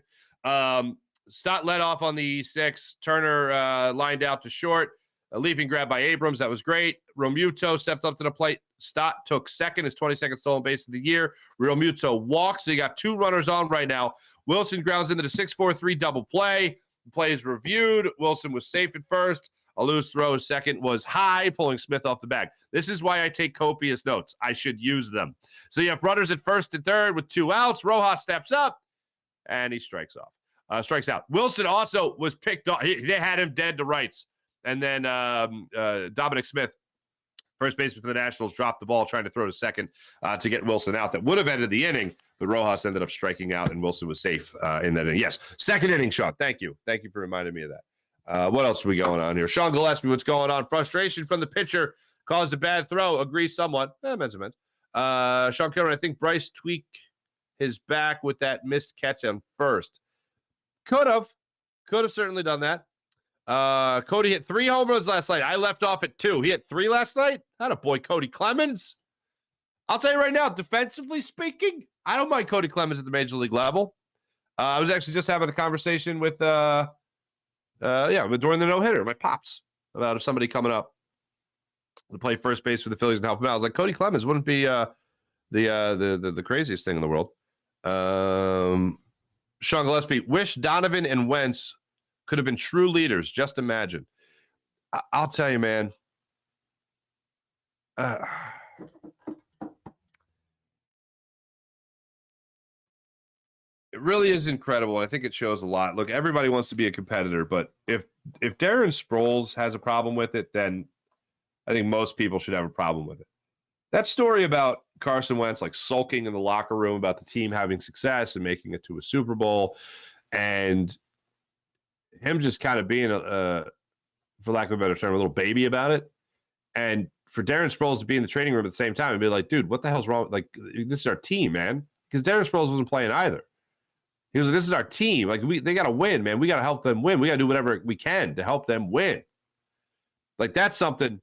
Stott led off on the 6. Turner lined out to short. A leaping grab by Abrams. That was great. Realmuto stepped up to the plate. Stott took second, his 22nd stolen base of the year. Realmuto walks. So you got 2 runners on right now. Wilson grounds into the 6-4-3 double play. The play is reviewed. Wilson was safe at first. A loose throw second was high, pulling Smith off the bag. This is why I take copious notes. I should use them. So you have runners at first and third with 2 outs. Rojas steps up, and he strikes out. Wilson also was picked off. They had him dead to rights. And then Dominic Smith, first baseman for the Nationals, dropped the ball trying to throw to second to get Wilson out. That would have ended the inning, but Rojas ended up striking out, and Wilson was safe in that inning. Yes, second inning, Sean. Thank you. Thank you for reminding me of that. What else are we going on here? Sean Gillespie, what's going on? Frustration from the pitcher caused a bad throw. Agree somewhat. Men's. Sean Kilmer, I think Bryce tweaked his back with that missed catch on first. Could have certainly done that. Cody hit 3 home runs last night. I left off at 2. He hit 3 last night. Not a boy, Cody Clemens. I'll tell you right now, defensively speaking, I don't mind Cody Clemens at the major league level. I was actually just having a conversation with during the no-hitter, my pops, about if somebody coming up to play first base for the Phillies and help him out. I was like, Cody Clemens wouldn't be the craziest thing in the world. Sean Gillespie, wish Donovan and Wentz could have been true leaders. Just imagine. I'll tell you, man. It really is incredible. I think it shows a lot. Look, everybody wants to be a competitor, but if Darren Sproles has a problem with it, then I think most people should have a problem with it. That story about Carson Wentz like sulking in the locker room about the team having success and making it to a Super Bowl, and him just kind of being for lack of a better term, a little baby about it. And for Darren Sproles to be in the training room at the same time and be like, dude, what the hell's wrong? Like, this is our team, man. Because Darren Sproles wasn't playing either. He was like, this is our team. Like, they got to win, man. We got to help them win. We got to do whatever we can to help them win. Like, that's something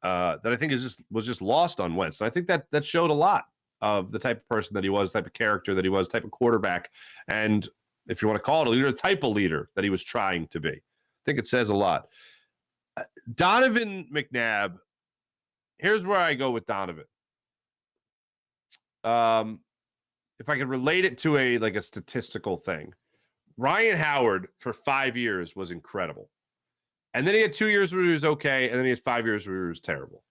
that I think was just lost on Wentz. And I think that showed a lot of the type of person that he was, type of character that he was, type of quarterback. And if you want to call it a leader, the type of leader that he was trying to be. I think it says a lot. Donovan McNabb, here's where I go with Donovan. If I could relate it to a statistical thing, Ryan Howard for 5 years was incredible. And then he had 2 years where he was okay, and then he had 5 years where he was terrible.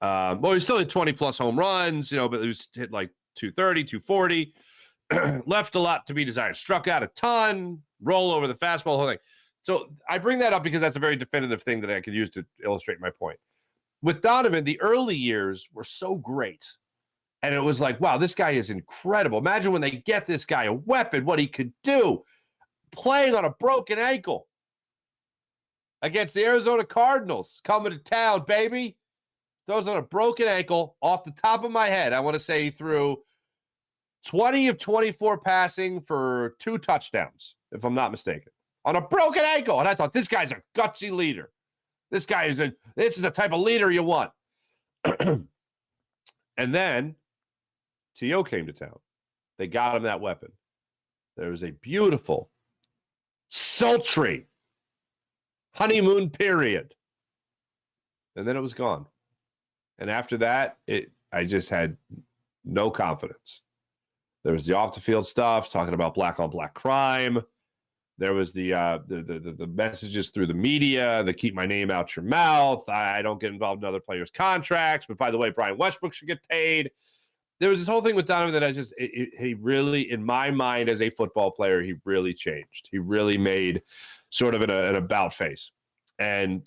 Well, he still had 20-plus home runs, but he was hit like 230, 240. Left a lot to be desired. Struck out a ton, roll over the fastball, the whole thing. So I bring that up because that's a very definitive thing that I could use to illustrate my point. With Donovan, the early years were so great. And it was like, wow, this guy is incredible. Imagine when they get this guy a weapon, what he could do. Playing on a broken ankle against the Arizona Cardinals. Coming to town, baby. Throws on a broken ankle. Off the top of my head, I want to say he threw 20 of 24 passing for 2 touchdowns, if I'm not mistaken, on a broken ankle. And I thought, this guy's a gutsy leader. This is the type of leader you want. And then T.O. came to town. They got him that weapon. There was a beautiful, sultry honeymoon period. And then it was gone. And after that, I just had no confidence. There was the off-the-field stuff, talking about black-on-black crime. There was the messages through the media that keep my name out your mouth. I don't get involved in other players' contracts. But by the way, Brian Westbrook should get paid. There was this whole thing with Donovan that he really, in my mind as a football player, he really changed. He really made sort of an about face. And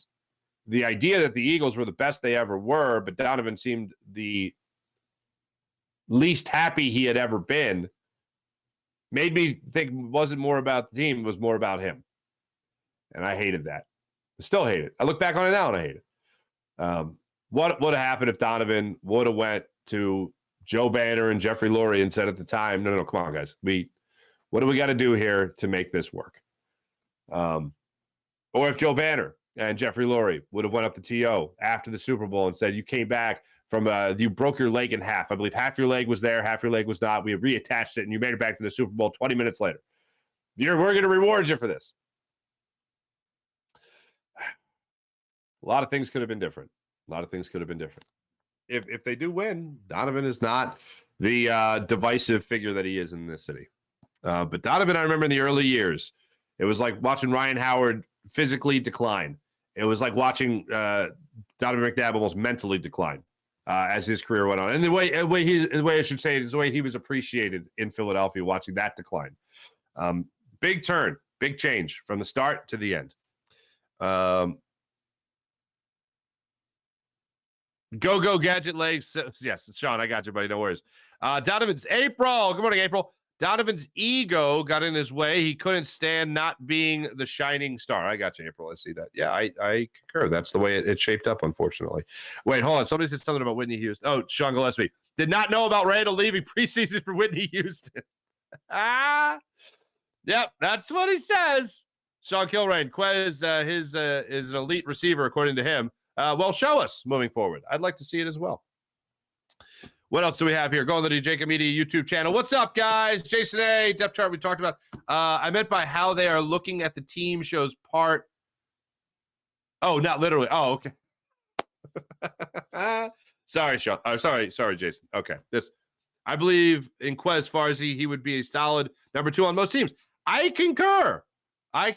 the idea that the Eagles were the best they ever were, but Donovan seemed the least happy he had ever been, made me think it wasn't more about the team, it was more about him. And I hated that. I still hate it. I look back on it now and I hate it. What would have happened if Donovan would have went to Joe Banner and Jeffrey Lurie and said at the time, no, come on, guys. What do we got to do here to make this work? Or if Joe Banner and Jeffrey Lurie would have went up to T.O. after the Super Bowl and said, you came back from you broke your leg in half. I believe half your leg was there, half your leg was not. We reattached it, and you made it back to the Super Bowl 20 minutes later. We're going to reward you for this. A lot of things could have been different. If they do win, Donovan is not the divisive figure that he is in this city. But Donovan, I remember in the early years, it was like watching Ryan Howard physically decline. It was like watching Donovan McNabb almost mentally decline as his career went on. And the way I should say it is the way he was appreciated in Philadelphia, watching that decline. Big turn, big change from the start to the end. Go gadget legs. Yes, Sean, I got you, buddy. No worries. Donovan's April. Good morning, April. Donovan's ego got in his way. He couldn't stand not being the shining star. I got you, April. I see that. Yeah, I concur. That's the way it shaped up, unfortunately. Wait, hold on. Somebody said something about Whitney Houston. Oh, Sean Gillespie. Did not know about Randall leaving preseason for Whitney Houston. Yep, that's what he says. Sean Kilrain, Quez is an elite receiver, according to him. Well, show us moving forward. I'd like to see it as well. What else do we have here? Go on the Jacob Media YouTube channel. What's up, guys? Jason A. Depth chart we talked about. I meant by how they are looking at the team shows part. Oh, not literally. Oh, okay. Sorry, Sean. Sorry, Jason. Okay. I believe in Quez Farzy, he would be a solid number 2 on most teams. I concur. What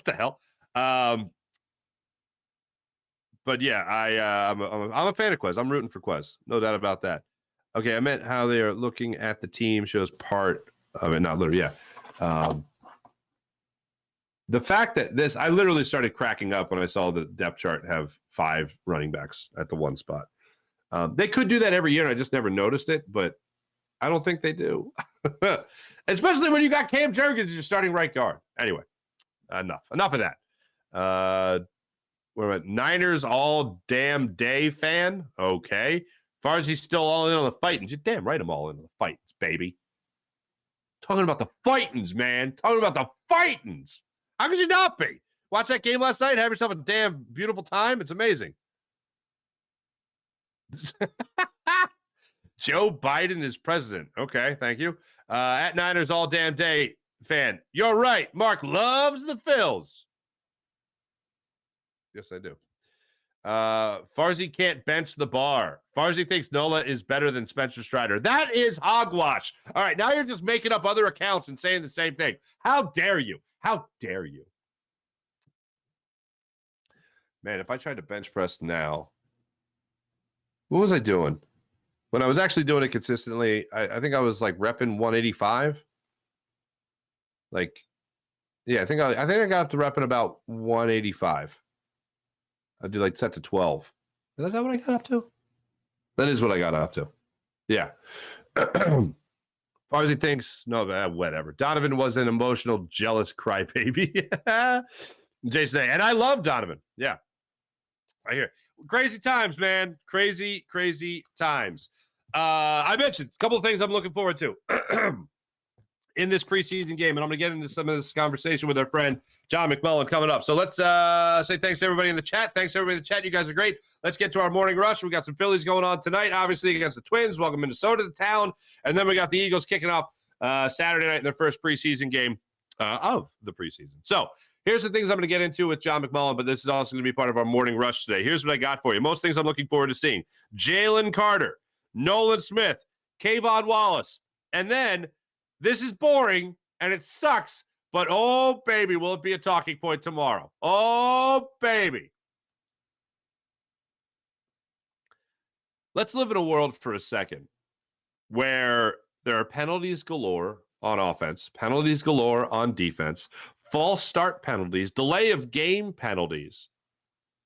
the hell? But yeah, I'm a fan of Quez. I'm rooting for Quez. No doubt about that. Okay, I meant how they are looking at the team shows part of it. Not literally, yeah. The fact that I literally started cracking up when I saw the depth chart have 5 running backs at the one spot. They could do that every year, and I just never noticed it, but I don't think they do. Especially when you got Cam Jurgens as your starting right guard. Anyway, enough of that. We're at Niners all damn day fan. Okay. Farzy's still all in on the Fightins. You're damn right I'm all in on the Fightins, baby. Talking about the Fightins, man. Talking about the Fightins. How could you not be? Watch that game last night. Have yourself a damn beautiful time. It's amazing. Joe Biden is president. Okay, thank you. At Niners all damn day fan. You're right. Mark loves the Phils. Yes, I do. Farzy can't bench the bar. Farzy thinks Nola is better than Spencer Strider. That is hogwash. All right, now you're just making up other accounts and saying the same thing. How dare you? How dare you? Man, if I tried to bench press now, what was I doing? When I was actually doing it consistently, I think I was like repping 185. Like, yeah, I think I got up to repping about 185. I'd do like set to 12. Is that what I got up to? That is what I got up to. Yeah. Farzy thinks, no, whatever. Donovan was an emotional, jealous crybaby. Jason, and I love Donovan. Yeah. I hear. Crazy times, man. Crazy, crazy times. I mentioned a couple of things I'm looking forward to in this preseason game, and I'm going to get into some of this conversation with our friend John McMullen coming up. So let's say thanks to everybody in the chat. Thanks to everybody in the chat. You guys are great. Let's get to our morning rush. We got some Phillies going on tonight, obviously, against the Twins. Welcome Minnesota to town. And then we got the Eagles kicking off Saturday night in their first preseason game of the preseason. So here's the things I'm going to get into with John McMullen, but this is also going to be part of our morning rush today. Here's what I got for you. Most things I'm looking forward to seeing. Jalen Carter, Nolan Smith, Kayvon Wallace. And then this is boring and it sucks, but oh, baby, will it be a talking point tomorrow? Oh, baby. Let's live in a world for a second where there are penalties galore on offense, penalties galore on defense, false start penalties, delay of game penalties,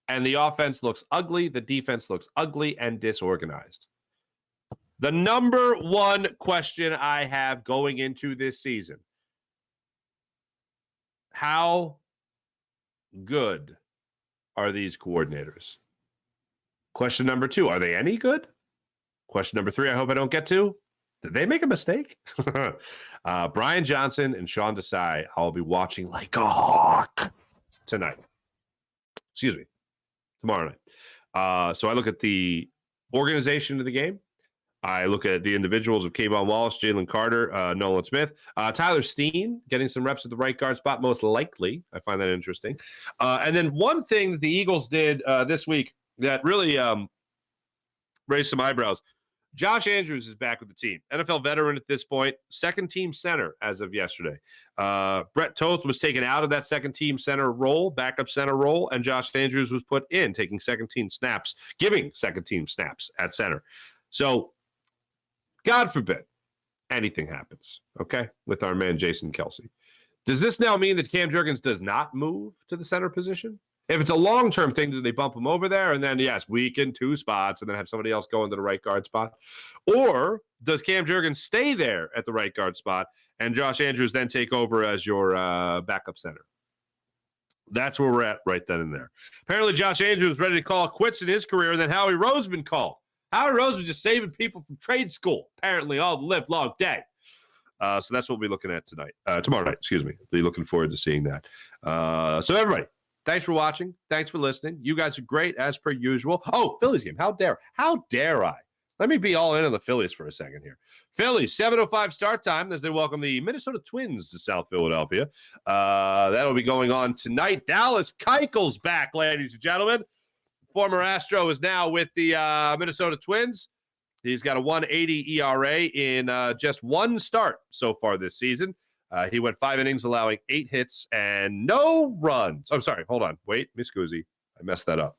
and the offense looks ugly, the defense looks ugly and disorganized. The number one question I have going into this season: how good are these coordinators? Question number 2, are they any good? Question number 3, I hope I don't get to: did they make a mistake? Brian Johnson and Sean Desai, I'll be watching like a hawk tonight. Excuse me, tomorrow night. So I look at the organization of the game. I look at the individuals of Kayvon Wallace, Jalen Carter, Nolan Smith, Tyler Steen getting some reps at the right guard spot, most likely. I find that interesting. And then one thing that the Eagles did this week that really raised some eyebrows: Josh Andrews is back with the team. NFL veteran at this point, second-team center as of yesterday. Brett Toth was taken out of that second-team center role, backup center role, and Josh Andrews was put in, taking second-team snaps, giving second-team snaps at center. So, God forbid anything happens, okay, with our man Jason Kelsey. Does this now mean that Cam Jurgens does not move to the center position? If it's a long-term thing, do they bump him over there and then, yes, weaken 2 spots and then have somebody else go into the right guard spot? Or does Cam Jurgens stay there at the right guard spot and Josh Andrews then take over as your backup center? That's where we're at right then and there. Apparently, Josh Andrews was ready to call quits in his career, and then Howie Roseman called. Howie Roseman just saving people from trade school, apparently, all the live long day. So that's what we'll be looking at tomorrow night, excuse me. Be looking forward to seeing that. So everybody, thanks for watching. Thanks for listening. You guys are great as per usual. Oh, Phillies game. How dare I? Let me be all in on the Phillies for a second here. Phillies, 7:05 start time as they welcome the Minnesota Twins to South Philadelphia. That'll be going on tonight. Dallas Keuchel's back, ladies and gentlemen. Former Astro is now with the Minnesota Twins. He's got a 1.80 ERA in just one start so far this season. He went 5 innings, allowing 8 hits and no runs. I'm sorry. Hold on. Wait, Miss Guzzi. I messed that up.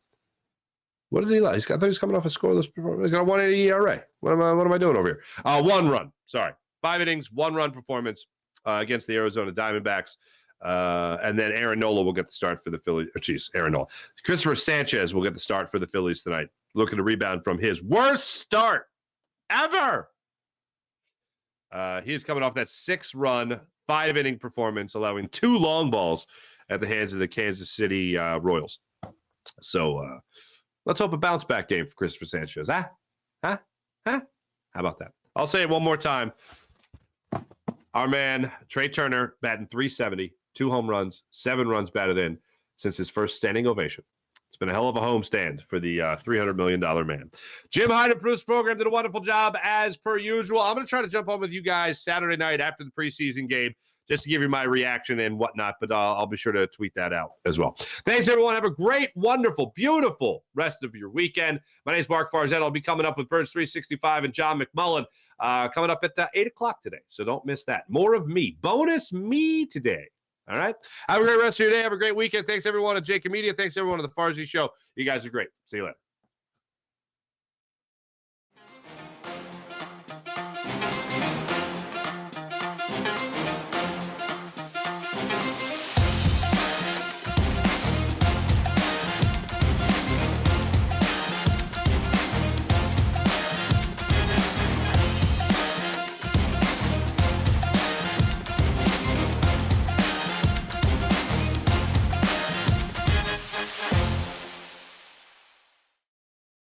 What did he allow? I thought he was coming off a scoreless performance. He's got a 1.80 ERA. What am I doing over here? 1 run. Sorry. 5 innings, 1 run performance against the Arizona Diamondbacks. And then Aaron Nola will get the start for the Phillies. Aaron Nola. Christopher Sanchez will get the start for the Phillies tonight, looking to rebound from his worst start ever. He's coming off that 6-run, 5-inning performance, allowing 2 long balls at the hands of the Kansas City Royals. So let's hope a bounce back game for Christopher Sanchez. How about that? I'll say it one more time. Our man, Trey Turner, batting .370, 2 home runs, 7 runs batted in since his first standing ovation. It's been a hell of a homestand for the $300 million man. Jim Hyde and Bruce program did a wonderful job as per usual. I'm going to try to jump on with you guys Saturday night after the preseason game just to give you my reaction and whatnot, but I'll be sure to tweet that out as well. Thanks, everyone. Have a great, wonderful, beautiful rest of your weekend. My name is Mark Farzetta. I'll be coming up with Birds 365 and John McMullen coming up at 8 o'clock today, so don't miss that. More of me. Bonus me today. All right. Have a great rest of your day. Have a great weekend. Thanks, everyone at Jacob Media. Thanks, everyone at the Farzy Show. You guys are great. See you later.